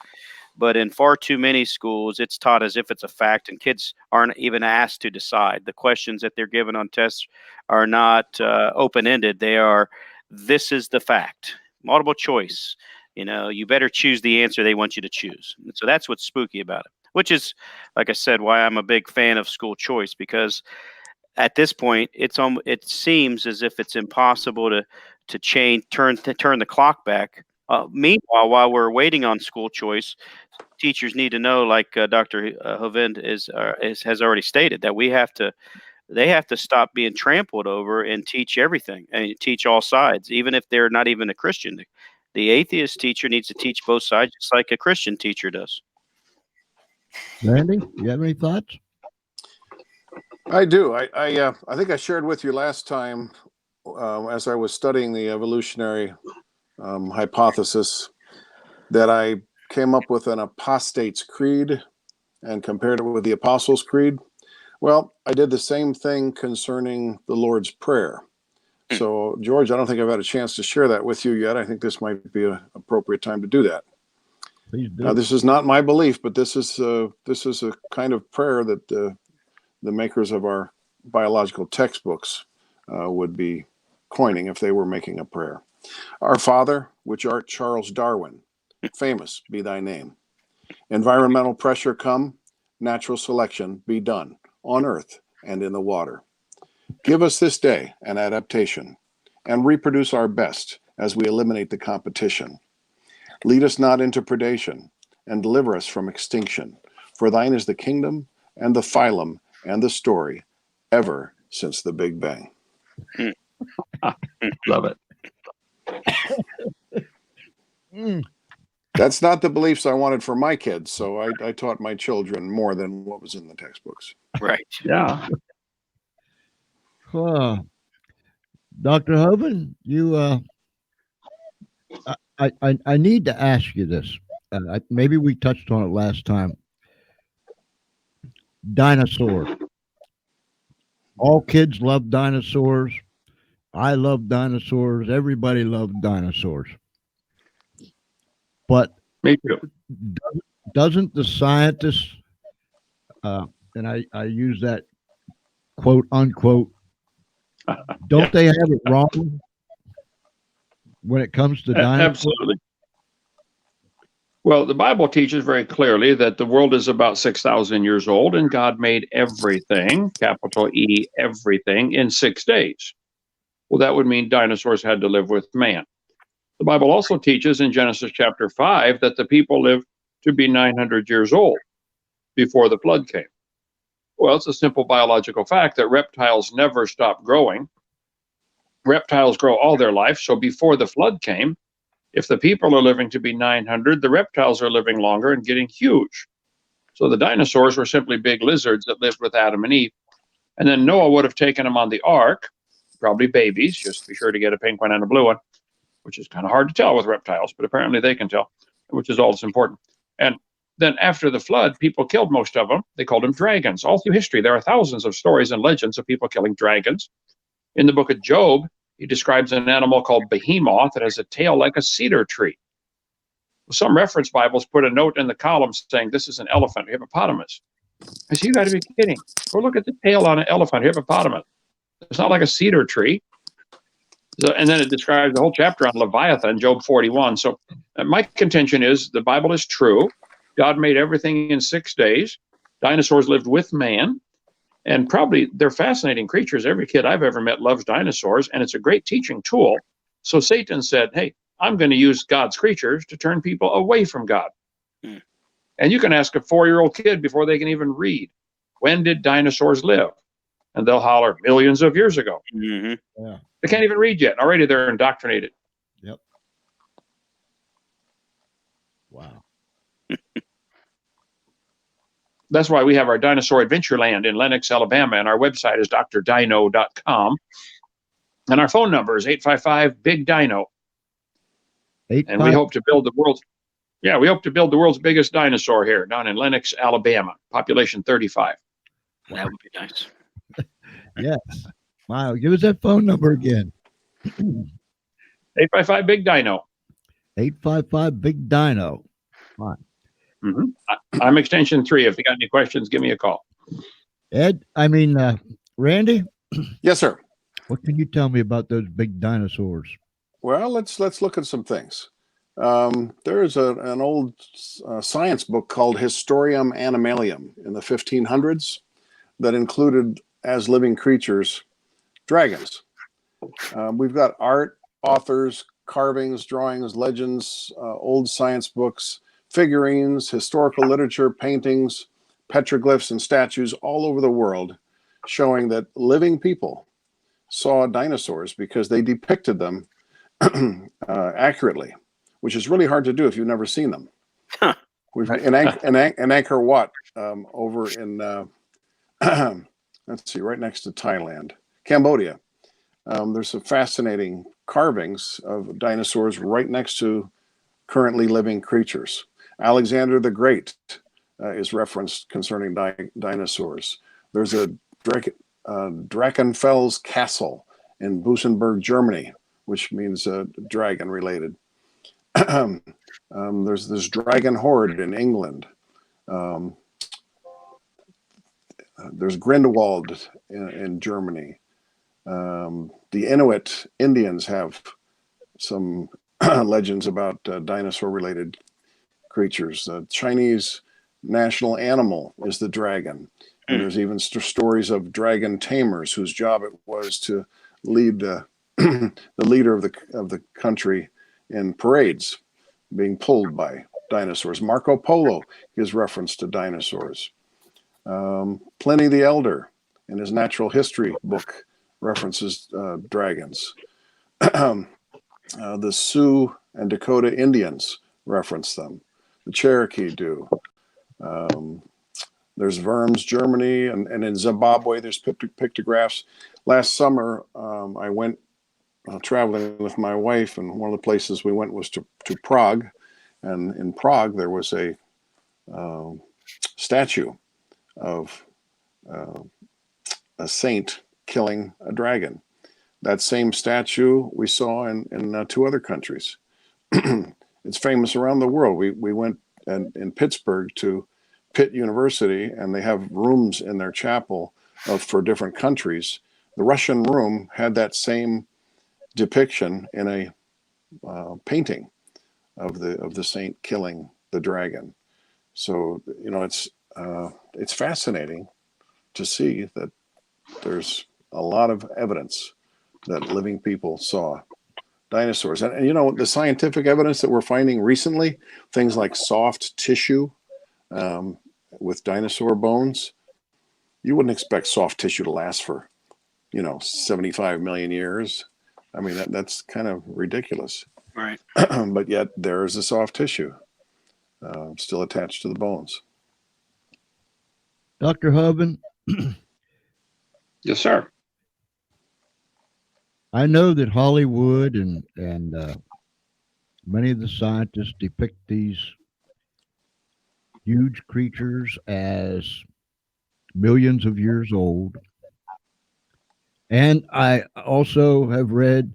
but in far too many schools, it's taught as if it's a fact, and kids aren't even asked to decide. The questions that they're given on tests are not open-ended. They are, this is the fact, multiple choice. You better choose the answer they want you to choose. And so that's what's spooky about it, which is, like I said, why I'm a big fan of school choice, because at this point, it seems as if it's impossible to turn the clock back. Meanwhile, while we're waiting on school choice, teachers need to know, like Dr. Hovind has already stated, that they have to stop being trampled over and teach everything and teach all sides, even if they're not even a Christian. The atheist teacher needs to teach both sides, just like a Christian teacher does. Randy, you have any thoughts? I do. I think I shared with you last time, as I was studying the evolutionary hypothesis, that I came up with an apostate's creed and compared it with the Apostles' Creed. Well, I did the same thing concerning the Lord's Prayer. So, George, I don't think I've had a chance to share that with you yet. I think this might be an appropriate time to do that. Please do. Now, this is not my belief, but this is a kind of prayer that the makers of our biological textbooks would be coining if they were making a prayer. Our Father, which art Charles Darwin, famous be thy name. Environmental pressure come, natural selection be done, on earth and in the water. Give us this day an adaptation, and reproduce our best as we eliminate the competition. Lead us not into predation, and deliver us from extinction. For thine is the kingdom, and the phylum, and the story, ever since the Big Bang. Love it. That's not the beliefs I wanted for my kids. So I taught my children more than what was in the textbooks. Right. Yeah. Dr. Hovind, I need to ask you this. Maybe we touched on it last time. Dinosaurs. All kids love dinosaurs. I love dinosaurs. Everybody loved dinosaurs. But Me too. doesn't the scientists, and I use that quote unquote, don't they have it wrong when it comes to dinosaurs? Absolutely. Well, the Bible teaches very clearly that the world is about 6,000 years old and God made everything, capital E, everything, in 6 days. Well, that would mean dinosaurs had to live with man. The Bible also teaches in Genesis chapter 5 that the people lived to be 900 years old before the flood came. Well, it's a simple biological fact that reptiles never stop growing. Reptiles grow all their life, so before the flood came, if the people are living to be 900, the reptiles are living longer and getting huge. So the dinosaurs were simply big lizards that lived with Adam and Eve. And then Noah would have taken them on the ark, probably babies, just be sure to get a pink one and a blue one, which is kind of hard to tell with reptiles, but apparently they can tell, which is all that's important. And then after the flood, people killed most of them. They called them dragons. All through history, there are thousands of stories and legends of people killing dragons. In the book of Job, he describes an animal called behemoth that has a tail like a cedar tree. Some reference Bibles put a note in the column saying this is an elephant, hippopotamus. I said, you got to be kidding. Go look at the tail on an elephant, hippopotamus. It's not like a cedar tree. So, and then it describes the whole chapter on Leviathan, Job 41. So my contention is the Bible is true. God made everything in 6 days. Dinosaurs lived with man. And probably they're fascinating creatures. Every kid I've ever met loves dinosaurs, and it's a great teaching tool. So Satan said, hey, I'm going to use God's creatures to turn people away from God. And you can ask a 4-year-old kid before they can even read, when did dinosaurs live? And they'll holler millions of years ago. Mm-hmm. Yeah. They can't even read yet. Already they're indoctrinated. Yep. Wow. That's why we have our Dinosaur Adventureland in Lenox, Alabama, and our website is drdino.com. And our phone number is 855-BIG-DINO. And we hope to build the world's biggest dinosaur here down in Lenox, Alabama, population 35. That would be nice. Yes. Wow. Give us that phone number again. 855-BIG-DINO. 855-BIG-DINO. Fine. Mm-hmm. I'm extension 3. If you got any questions, give me a call. Randy, Yes, sir. what can you tell me about those big dinosaurs? Well, let's look at some things. There is an old science book called Historiam Animalium in the 1500s that included as living creatures dragons. We've got art, authors, carvings, drawings, legends, old science books, figurines, historical literature, paintings, petroglyphs, and statues all over the world showing that living people saw dinosaurs because they depicted them accurately, which is really hard to do if you've never seen them. Huh. We've in Angkor Wat over in let's see, right next to Thailand, Cambodia. There's some fascinating carvings of dinosaurs right next to currently living creatures. Alexander the Great is referenced concerning dinosaurs. There's a Drachenfels Castle in Busenberg, Germany, which means dragon related. There's this dragon horde in England. There's Grindelwald in Germany. The Inuit Indians have some legends about dinosaur related creatures. The Chinese national animal is the dragon. And there's even stories of dragon tamers whose job it was to lead the leader of the country in parades being pulled by dinosaurs. Marco Polo gives reference to dinosaurs. Pliny the Elder in his natural history book references dragons. The Sioux and Dakota Indians reference them. The Cherokee do. There's Worms, Germany, and in Zimbabwe, there's pictographs. Last summer, I went traveling with my wife, and one of the places we went was to Prague. And in Prague, there was a statue of a saint killing a dragon. That same statue we saw in 2 other countries. It's famous around the world. We went in Pittsburgh to Pitt University, and they have rooms in their chapel for different countries. The Russian room had that same depiction in a painting of the saint killing the dragon. So it's fascinating to see that there's a lot of evidence that living people saw dinosaurs. And the scientific evidence that we're finding recently, things like soft tissue with dinosaur bones, you wouldn't expect soft tissue to last for 75 million years. I mean, that's kind of ridiculous. Right. But yet there is a soft tissue still attached to the bones. Dr. Hubin, Yes, sir. I know that Hollywood and many of the scientists depict these huge creatures as millions of years old. And I also have read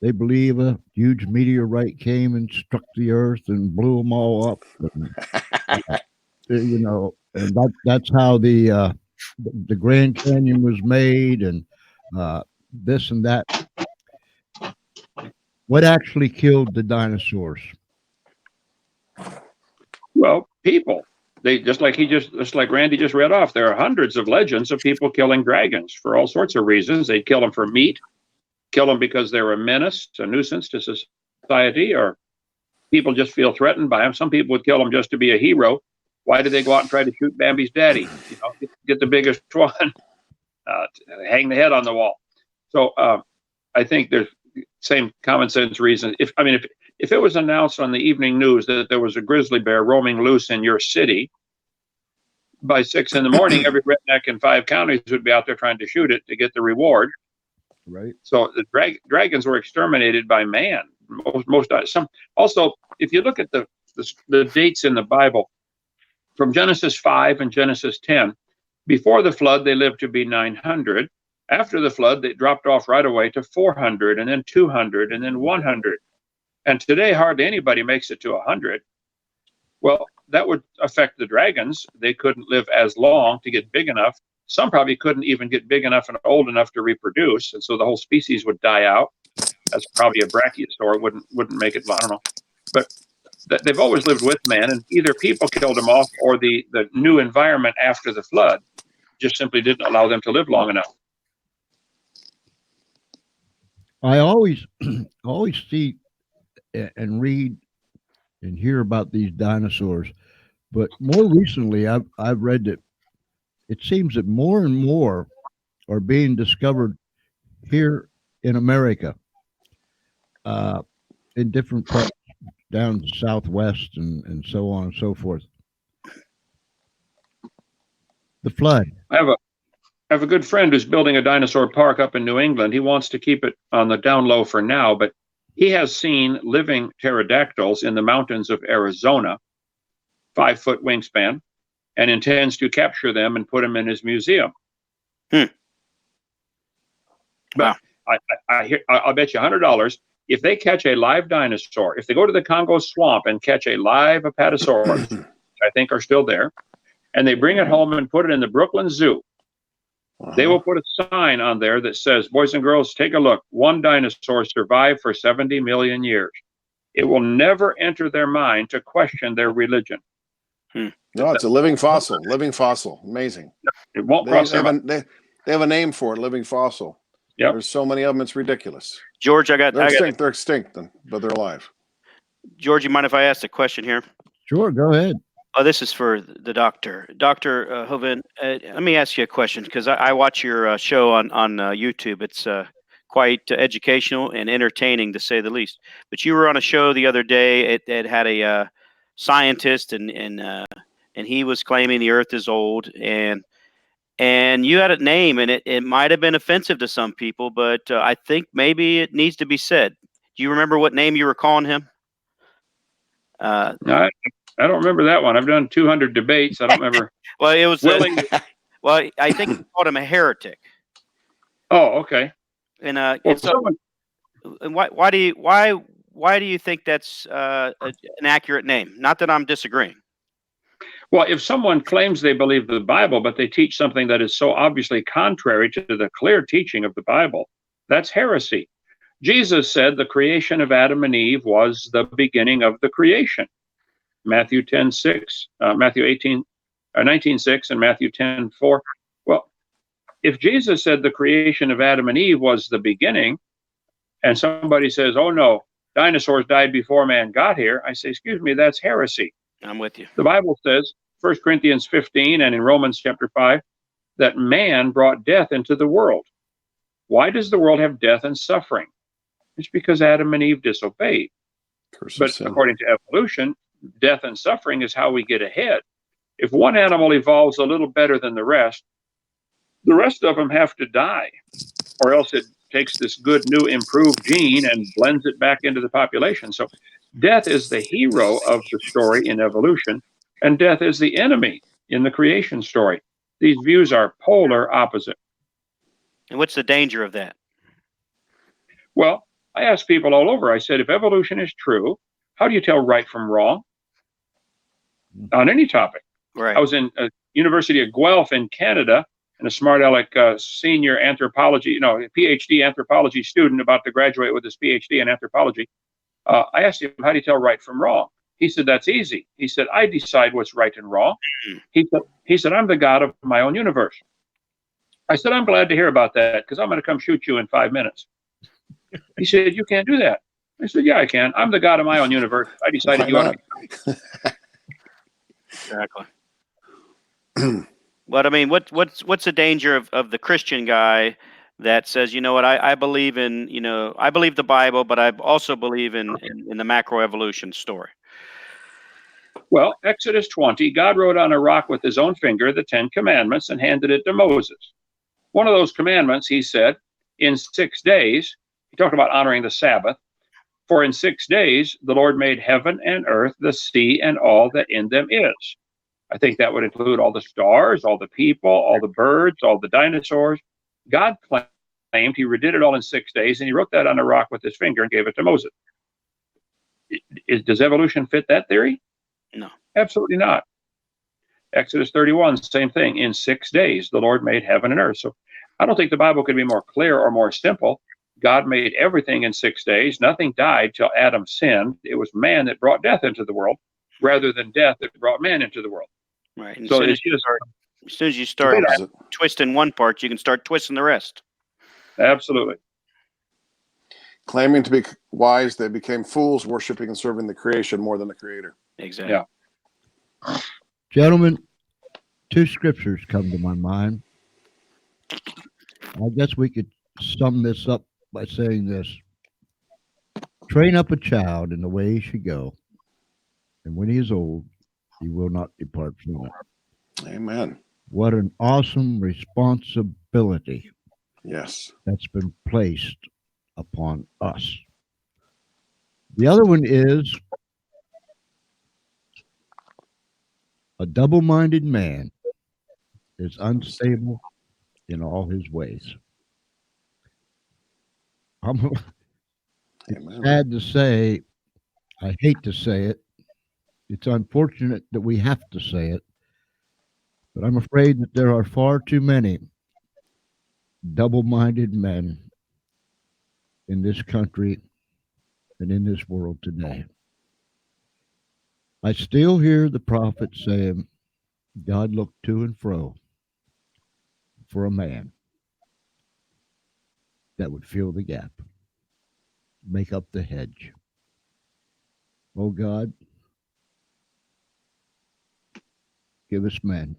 they believe a huge meteorite came and struck the earth and blew them all up. And that's how the Grand Canyon was made, and this and that. What actually killed the dinosaurs? Well, people. They just like Randy just read off. There are hundreds of legends of people killing dragons for all sorts of reasons. They'd kill them for meat, kill them because they're a menace, a nuisance to society, or people just feel threatened by them. Some people would kill them just to be a hero. Why did they go out and try to shoot Bambi's daddy? Get the biggest one, hang the head on the wall. So I think there's same common sense reason. If it was announced on the evening news that there was a grizzly bear roaming loose in your city, by 6 a.m, every redneck in 5 counties would be out there trying to shoot it to get the reward. Right. So the dragons were exterminated by man. Also, if you look at the dates in the Bible, from Genesis 5 and Genesis 10, before the flood, they lived to be 900. After the flood, they dropped off right away to 400, and then 200, and then 100. And today, hardly anybody makes it to 100. Well, that would affect the dragons. They couldn't live as long to get big enough. Some probably couldn't even get big enough and old enough to reproduce, and so the whole species would die out. That's probably a brachiosaur, wouldn't make it. I don't know, but they've always lived with man, and either people killed them off, or the new environment after the flood just simply didn't allow them to live long enough. I always see and read and hear about these dinosaurs, but more recently I've read that it seems that more and more are being discovered here in America, in different parts down the Southwest and so on and so forth. The flood. I have a good friend who's building a dinosaur park up in New England. He wants to keep it on the down low for now, but he has seen living pterodactyls in the mountains of Arizona, 5-foot wingspan, and intends to capture them and put them in his museum. But I'll bet you $100 if they catch a live dinosaur, if they go to the Congo swamp and catch a live apatosaurus, which I think are still there, and they bring it home and put it in the Brooklyn Zoo, they will put a sign on there that says, "Boys and girls, take a look. One dinosaur survived for 70 million years." It will never enter their mind to question their religion. No, it's a living fossil. Living fossil. Amazing. It won't cross their mind. They have a name for it. Living fossil. Yep. There's so many of them. It's ridiculous. George, They're extinct, but they're alive. George, you mind if I ask a question here? Sure, go ahead. Oh, this is for the doctor. Dr. Hovind, let me ask you a question, because I watch your show on YouTube. It's quite educational and entertaining, to say the least. But you were on a show the other day. It had a scientist, and he was claiming the Earth is old, and you had a name, and it might have been offensive to some people, but I think maybe it needs to be said. Do you remember what name you were calling him? I don't remember that one. I've done 200 debates. I don't remember. Well, it was Willing. well, I think you called him a heretic. Oh, okay. And Well, and so someone- and why do you think that's an accurate name? Not that I'm disagreeing. well, if someone claims they believe the Bible, but they teach something that is so obviously contrary to the clear teaching of the Bible, that's heresy. Jesus said the creation of Adam and Eve was the beginning of the creation. Matthew 10:6, Matthew 19:6, and Matthew 10:4. Well, if Jesus said the creation of Adam and Eve was the beginning, and somebody says, "Oh no, dinosaurs died before man got here," I say, "Excuse me, that's heresy." I'm with you. The Bible says, 1 Corinthians 15 and in Romans chapter 5, that man brought death into the world. Why does the world have death and suffering? It's because Adam and Eve disobeyed. Curse of But sin. according to evolution, death and suffering is how we get ahead. If one animal evolves a little better than the rest of them have to die, or else it takes this good new improved gene and blends it back into the population. So death is the hero of the story in evolution, and death is the enemy in the creation story. These views are polar opposite. And what's the danger of that? Well, I asked people all over, I said, if evolution is true, how do you tell right from wrong on any topic? Right. I was in University of Guelph in Canada, and a smart aleck senior anthropology, PhD anthropology student about to graduate with his PhD in anthropology. I asked him, how do you tell right from wrong? He said, that's easy. He said, I decide what's right and wrong. He said, I'm the God of my own universe. I said, I'm glad to hear about that, because I'm going to come shoot you in 5 minutes. He said, you can't do that. I said, yeah, I can. I'm the God of my own universe. I decided Why you ought to not? be. Exactly. But I mean, what's the danger of the Christian guy that says, you know what, I believe in, I believe the Bible, but I also believe in the macroevolution story. Well, Exodus 20, God wrote on a rock with his own finger the 10 commandments and handed it to Moses. One of those commandments, he said, in 6 days, he talked about honoring the Sabbath. For in 6 days, the Lord made heaven and earth, the sea, and all that in them is. I think that would include all the stars, all the people, all the birds, all the dinosaurs. God claimed he redid it all in 6 days, and he wrote that on a rock with his finger and gave it to Moses. Does evolution fit that theory? No. Absolutely not. Exodus 31, same thing. In 6 days, the Lord made heaven and earth. So I don't think the Bible could be more clear or more simple. God made everything in 6 days. Nothing died till Adam sinned. It was man that brought death into the world rather than death that brought man into the world. Right. And So as soon as you start Opposite. twisting one part, you can start twisting the rest. Absolutely. Claiming to be wise, they became fools, worshiping and serving the creation more than the creator. Exactly. Yeah. Gentlemen, two scriptures come to my mind. I guess we could sum this up by saying this. Train up a child in the way he should go, and when he is old, he will not depart from it. Amen. What an awesome responsibility Yes. that's been placed upon us. The other one is a double-minded man is unstable in all his ways. I'm Amen. sad to say, I hate to say it. It's unfortunate that we have to say it, but I'm afraid that there are far too many double-minded men in this country and in this world today. I still hear the prophet saying, God looked to and fro for a man that would fill the gap, make up the hedge. Oh God, give us men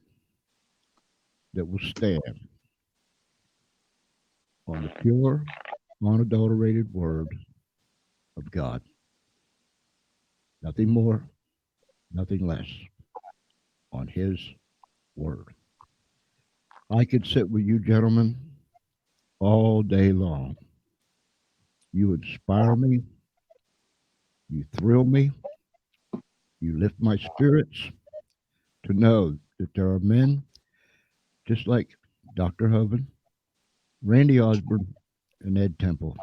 that will stand on the pure unadulterated word of God. Nothing more, nothing less on his word. I could sit with you gentlemen all day long. You inspire me, you thrill me, you lift my spirits to know that there are men just like Dr. Hovind, Randy Osborne, and Ed Temple.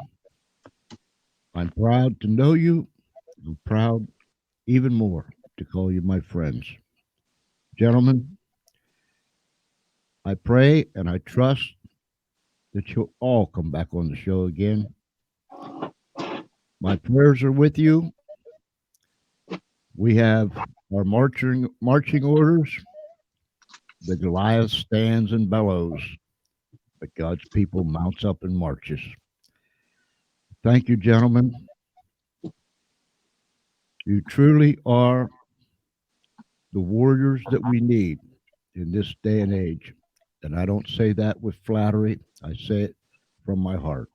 I'm proud to know you. I'm proud even more to call you my friends. Gentlemen, I pray and I trust that you'll all come back on the show again. My prayers are with you. We have our marching orders. The Goliath stands and bellows, but God's people mounts up and marches. Thank you, gentlemen. You truly are the warriors that we need in this day and age. And I don't say that with flattery. I say it from my heart.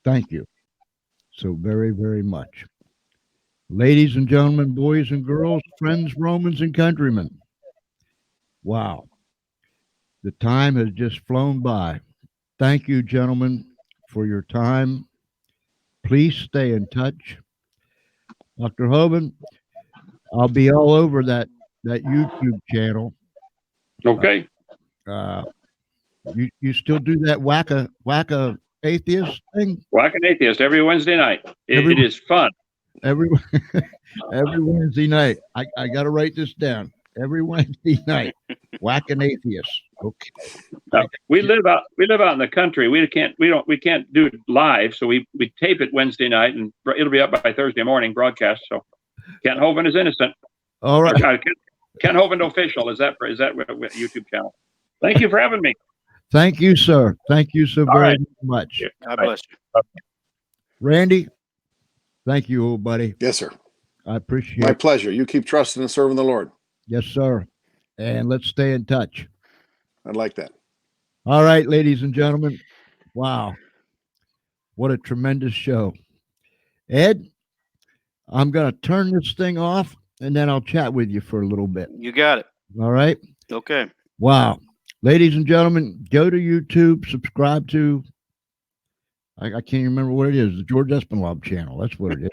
Thank you so very, very much. Ladies and gentlemen, boys and girls, friends, Romans, and countrymen. Wow. The time has just flown by. Thank you, gentlemen, for your time. Please stay in touch. Dr. Hovind, I'll be all over that YouTube channel. Okay. You still do that wacka atheist thing? Whack an Atheist every Wednesday night. It is fun. Every every Wednesday night. I got to write this down. Every Wednesday night, whack an atheist. Okay. No, we live out in the country. We can't do it live, so we tape it Wednesday night, and it'll be up by Thursday morning broadcast. So Kent Hovind is innocent. All right. Kent Hovind official is that what YouTube channel? Thank you for having me. Thank you, sir. Thank you so very much. God bless you. Randy, thank you, old buddy. Yes, sir. I appreciate My it. pleasure. You keep trusting and serving the Lord. Yes, sir. And let's stay in touch. I like that. All right, ladies and gentlemen. Wow. What a tremendous show. Ed, I'm going to turn this thing off and then I'll chat with you for a little bit. You got it. All right. Okay. Wow. Ladies and gentlemen, go to YouTube, subscribe to, I can't remember what it is, the George Espinlove channel. That's what it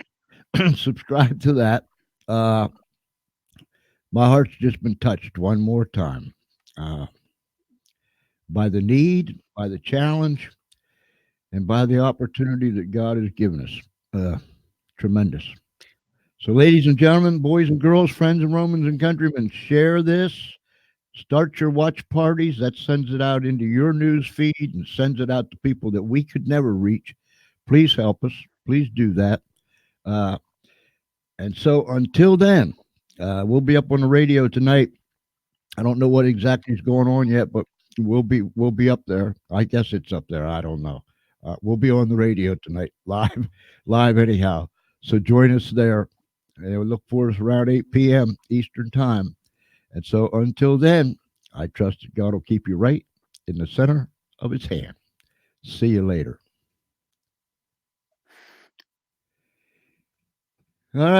is. Subscribe to that. My heart's just been touched one more time by the need, by the challenge, and by the opportunity that God has given us. Tremendous. So, ladies and gentlemen, boys and girls, friends and Romans and countrymen, share this. Start your watch parties. That sends it out into your news feed and sends it out to people that we could never reach. Please help us. Please do that. And so until then, we'll be up on the radio tonight. I don't know what exactly is going on yet, but we'll be up there. I guess it's up there. I don't know. We'll be on the radio tonight, live anyhow. So join us there. And look for us around 8 p.m. Eastern time. And so until then, I trust that God will keep you right in the center of his hand. See you later. All right.